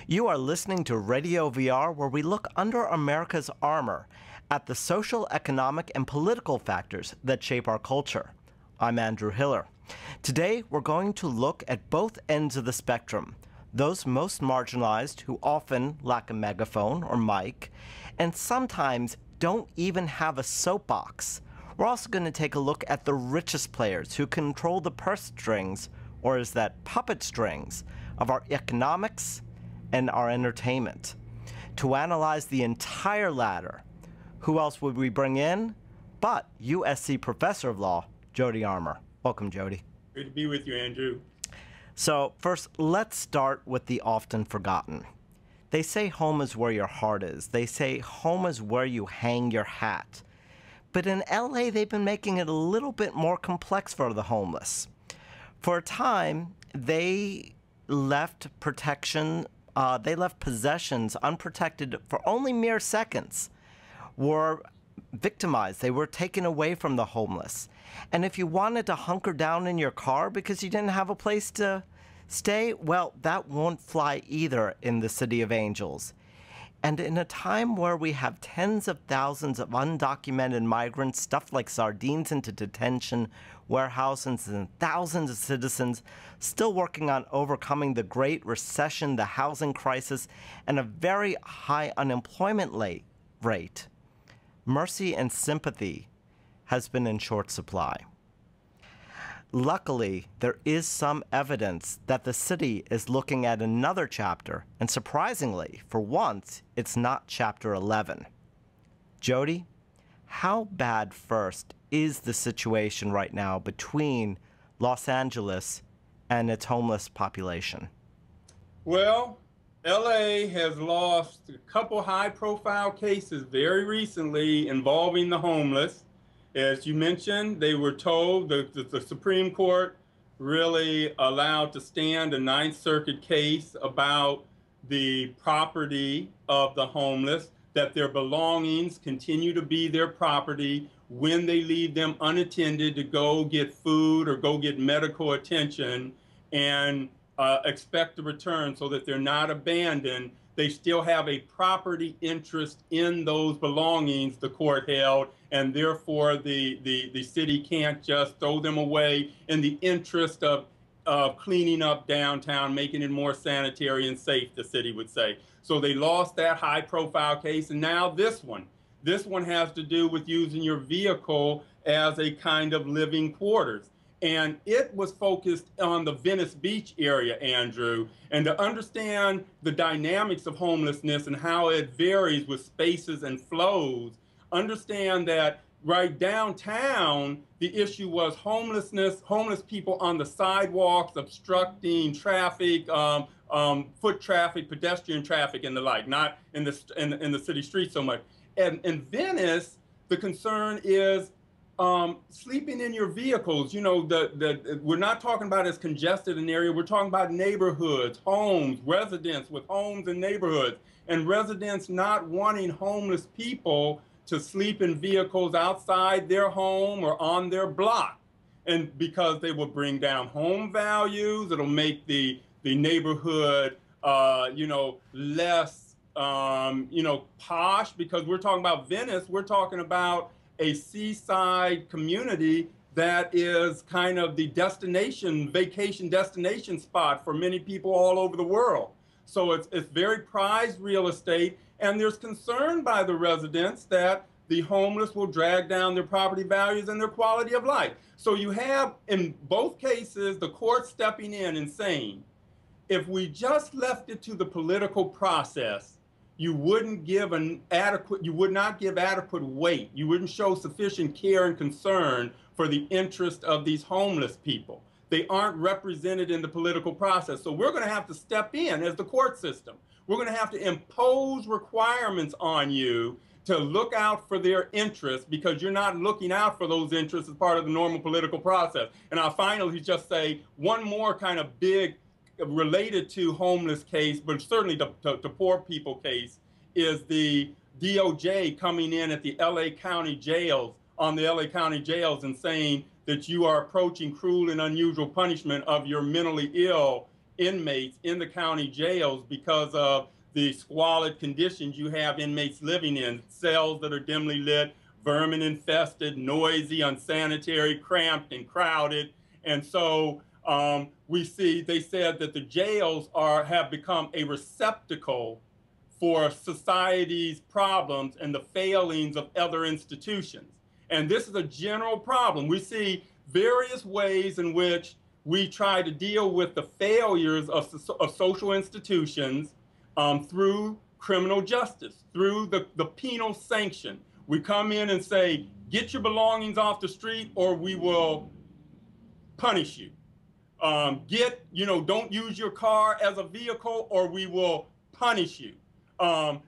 You are listening to Radio VR, where we look under America's armor at the social, economic, and political factors that shape our culture. I'm Andrew Hiller. Today, we're going to look at both ends of the spectrum, those most marginalized who often lack a megaphone or mic, and sometimes don't even have a soapbox. We're also going to take a look at the richest players who control the purse strings, or is that puppet strings, of our economics and our entertainment. To analyze the entire ladder, who else would we bring in but USC Professor of Law, Jody Armour. Welcome, Jody. Good to be with you, Andrew. So first, let's start with the often forgotten. They say home is where your heart is. They say home is where you hang your hat. But in LA, they've been making it a little bit more complex for the homeless. For a time, they left possessions unprotected for only mere seconds, were victimized. They were taken away from the homeless. And if you wanted to hunker down in your car because you didn't have a place to stay, well, that won't fly either in the City of Angels. And in a time where we have tens of thousands of undocumented migrants stuffed like sardines into detention warehouses and thousands of citizens still working on overcoming the Great Recession, the housing crisis, and a very high unemployment rate, mercy and sympathy has been in short supply. Luckily, there is some evidence that the city is looking at another chapter, and surprisingly, for once, it's not Chapter 11. Jody, how bad first is the situation right now between Los Angeles and its homeless population? Well, LA has lost a couple high-profile cases very recently involving the homeless. As you mentioned, they were told the Supreme Court really allowed to stand a Ninth Circuit case about the property of the homeless, that their belongings continue to be their property when they leave them unattended to go get food or go get medical attention and expect a return, so that they're not abandoned. They still have a property interest in those belongings, the court held, and therefore the city can't just throw them away in the interest of cleaning up downtown, making it more sanitary and safe, the city would say. So they lost that high-profile case, and now this one. This one has to do with using your vehicle as a kind of living quarters. And it was focused on the Venice Beach area, Andrew. And to understand the dynamics of homelessness and how it varies with spaces and flows, understand that right downtown, the issue was homeless people on the sidewalks, obstructing traffic, foot traffic, pedestrian traffic, and the like, not in the city streets so much. And in Venice, the concern is sleeping in your vehicles. You know, we're not talking about as congested an area. We're talking about neighborhoods, homes, residents with homes and neighborhoods, and residents not wanting homeless people to sleep in vehicles outside their home or on their block. And because they will bring down home values, it'll make the neighborhood, less, posh, because we're talking about Venice. We're talking about a seaside community that is kind of the vacation destination spot for many people all over the world. So it's very prized real estate, and there's concern by the residents that the homeless will drag down their property values and their quality of life. So you have, in both cases, the court stepping in and saying, if we just left it to the political process, you would not give adequate weight. You wouldn't show sufficient care and concern for the interest of these homeless people. They aren't represented in the political process. So we're going to have to step in as the court system. We're going to have to impose requirements on you to look out for their interests, because you're not looking out for those interests as part of the normal political process. And I'll finally just say one more kind of big related to homeless case, but certainly to poor people case, is the DOJ coming in at the LA County jails, and saying that you are approaching cruel and unusual punishment of your mentally ill inmates in the county jails because of the squalid conditions you have inmates living in, cells that are dimly lit, vermin infested, noisy, unsanitary, cramped, and crowded. And so they said that the jails have become a receptacle for society's problems and the failings of other institutions. And this is a general problem. We see various ways in which we try to deal with the failures of social institutions through criminal justice, through the penal sanction. We come in and say, get your belongings off the street or we will punish you. Don't use your car as a vehicle or we will punish you. We're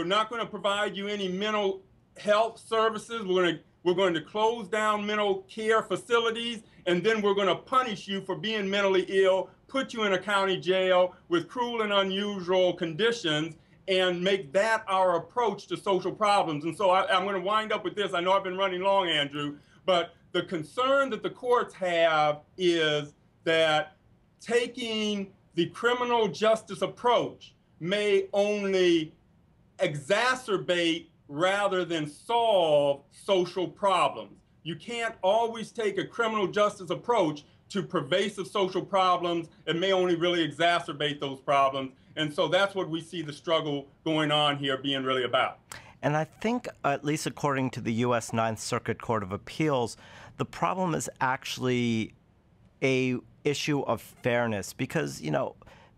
not going to provide you any mental health services. We're going to close down mental care facilities, and then we're going to punish you for being mentally ill, put you in a county jail with cruel and unusual conditions, and make that our approach to social problems. And so I'm going to wind up with this. I know I've been running long, Andrew, but the concern that the courts have is that taking the criminal justice approach may only exacerbate rather than solve social problems. You can't always take a criminal justice approach to pervasive social problems. It may only really exacerbate those problems. And so that's what we see the struggle going on here being really about. And I think, at least according to the U.S. Ninth Circuit Court of Appeals, the problem is actually a issue of fairness because,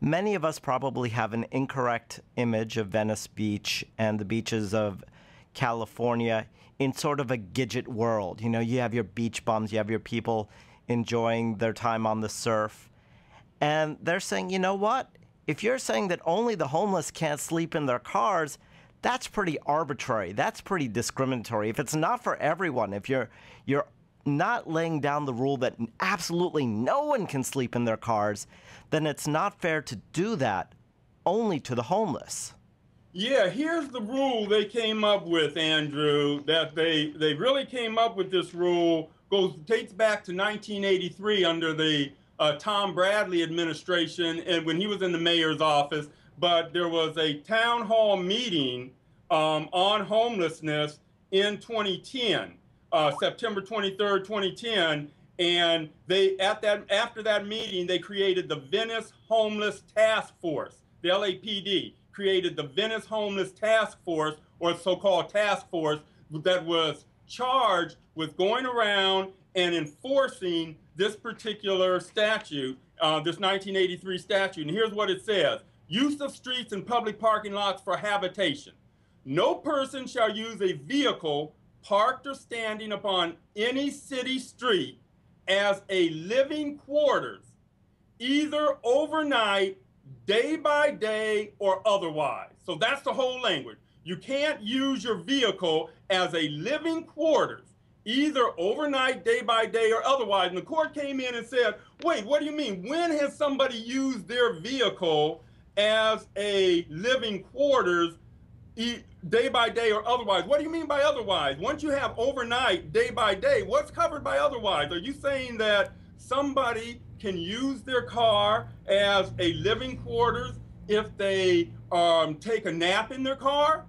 many of us probably have an incorrect image of Venice Beach and the beaches of California in sort of a Gidget world. You have your beach bums, you have your people enjoying their time on the surf. And they're saying, you know what? If you're saying that only the homeless can't sleep in their cars, that's pretty arbitrary. That's pretty discriminatory. If it's not for everyone, if you're not laying down the rule that absolutely no one can sleep in their cars, then it's not fair to do that only to the homeless. Yeah, here's the rule they came up with, Andrew, that they really came up with this rule, dates back to 1983 under the Tom Bradley administration and when he was in the mayor's office. But there was a town hall meeting on homelessness in 2010. September 23rd, 2010, and after that meeting, they created the Venice Homeless Task Force. The LAPD created the Venice Homeless Task Force, or so-called task force, that was charged with going around and enforcing this particular statute, this 1983 statute. And here's what it says: use of streets and public parking lots for habitation. No person shall use a vehicle parked or standing upon any city street as a living quarters, either overnight, day by day, or otherwise. So that's the whole language. You can't use your vehicle as a living quarters, either overnight, day by day, or otherwise. And the court came in and said, wait, what do you mean? When has somebody used their vehicle as a living quarters, day by day or otherwise? What do you mean by otherwise? Once you have overnight, day by day, what's covered by otherwise? Are you saying that somebody can use their car as a living quarters if they take a nap in their car,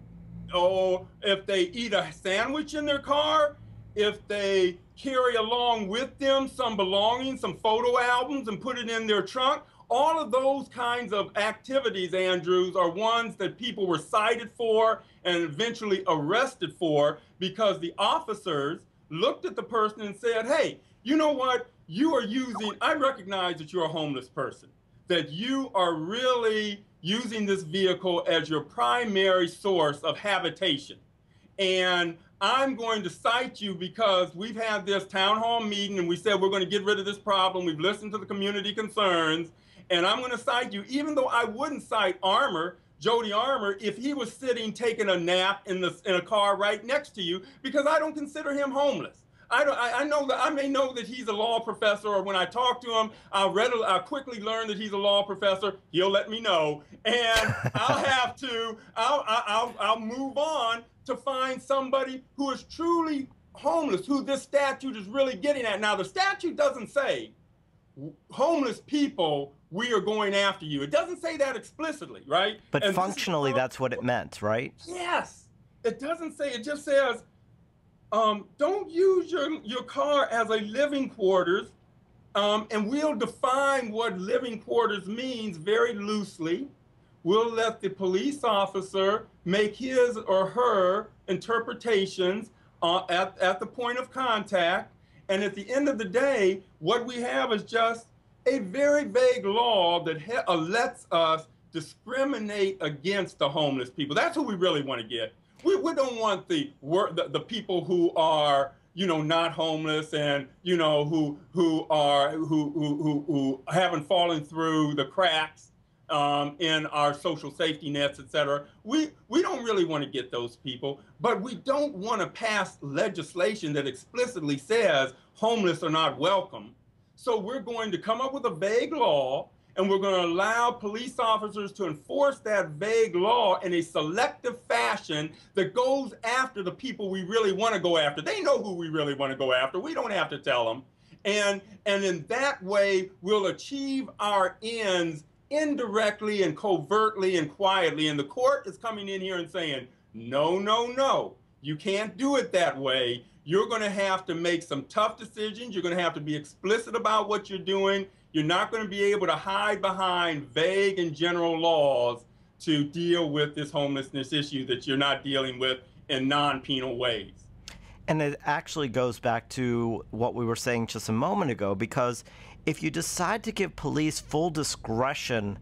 or if they eat a sandwich in their car, if they carry along with them some belongings, some photo albums, and put it in their trunk? All of those kinds of activities, Andrews, are ones that people were cited for and eventually arrested for because the officers looked at the person and said, hey, you know what? I recognize that you're a homeless person, that you are really using this vehicle as your primary source of habitation. And I'm going to cite you because we've had this town hall meeting and we said we're going to get rid of this problem. We've listened to the community concerns. And I'm going to cite you, even though I wouldn't cite Armour, Jody Armour, if he was sitting taking a nap in a car right next to you, because I don't consider him homeless. I know that I may know that he's a law professor, or when I talk to him, I'll quickly learn that he's a law professor. He'll let me know, and I'll move on to find somebody who is truly homeless, who this statute is really getting at. Now, the statute doesn't say homeless people, we are going after you. It doesn't say that explicitly, right? But And functionally, that's what it meant, right? yes, it doesn't say, it just says, don't use your car as a living quarters, and we'll define what living quarters means very loosely. We'll let the police officer make his or her interpretations at the point of contact. And at the end of the day, what we have is just a very vague law that lets us discriminate against the homeless people. That's who we really want to get. We don't want the people who are, you know, not homeless and, you know, who haven't fallen through the cracks in our social safety nets, et cetera. We don't really want to get those people, but we don't want to pass legislation that explicitly says homeless are not welcome. So we're going to come up with a vague law, and we're going to allow police officers to enforce that vague law in a selective fashion that goes after the people we really want to go after. They know who we really want to go after. We don't have to tell them. And in that way, we'll achieve our ends indirectly and covertly and quietly. And the court is coming in here and saying, no, no, no, you can't do it that way. You're going to have to make some tough decisions. You're going to have to be explicit about what you're doing. You're not going to be able to hide behind vague and general laws to deal with this homelessness issue that you're not dealing with in non-penal ways. And it actually goes back to what we were saying just a moment ago, because if you decide to give police full discretion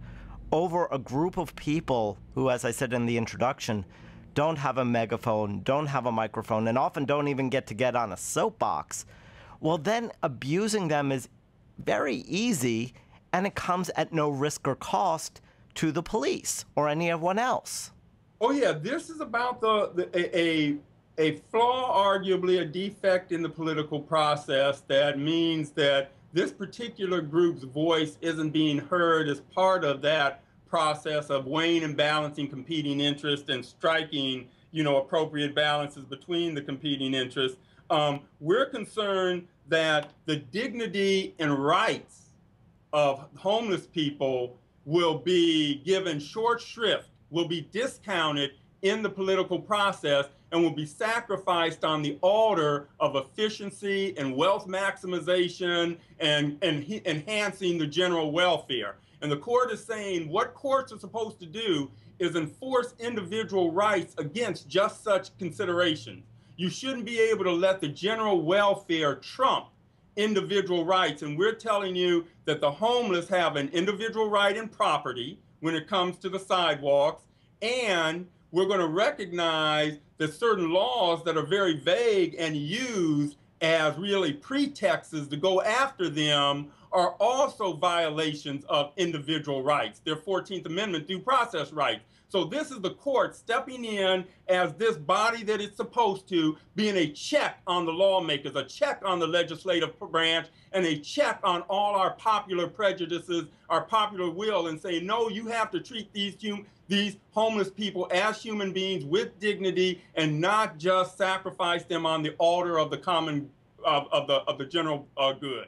over a group of people who, as I said in the introduction, don't have a megaphone, don't have a microphone, and often don't even get on a soapbox, well, then abusing them is very easy, and it comes at no risk or cost to the police or anyone else. Oh yeah, this is about a flaw, arguably a defect in the political process that means that this particular group's voice isn't being heard as part of that process of weighing and balancing competing interests and striking, you know, appropriate balances between the competing interests. We're concerned that the dignity and rights of homeless people will be given short shrift, will be discounted in the political process, and will be sacrificed on the altar of efficiency and wealth maximization and enhancing the general welfare. And the court is saying what courts are supposed to do is enforce individual rights against just such considerations. You shouldn't be able to let the general welfare trump individual rights. And we're telling you that the homeless have an individual right in property when it comes to the sidewalks, and we're going to recognize that certain laws that are very vague and used as really pretexts to go after them are also violations of individual rights, their 14th Amendment due process rights. So this is the court stepping in as this body that it's supposed to, being a check on the lawmakers, a check on the legislative branch, and a check on all our popular prejudices, our popular will, and say, no, you have to treat these homeless people as human beings with dignity and not just sacrifice them on the altar of the common, of the general good.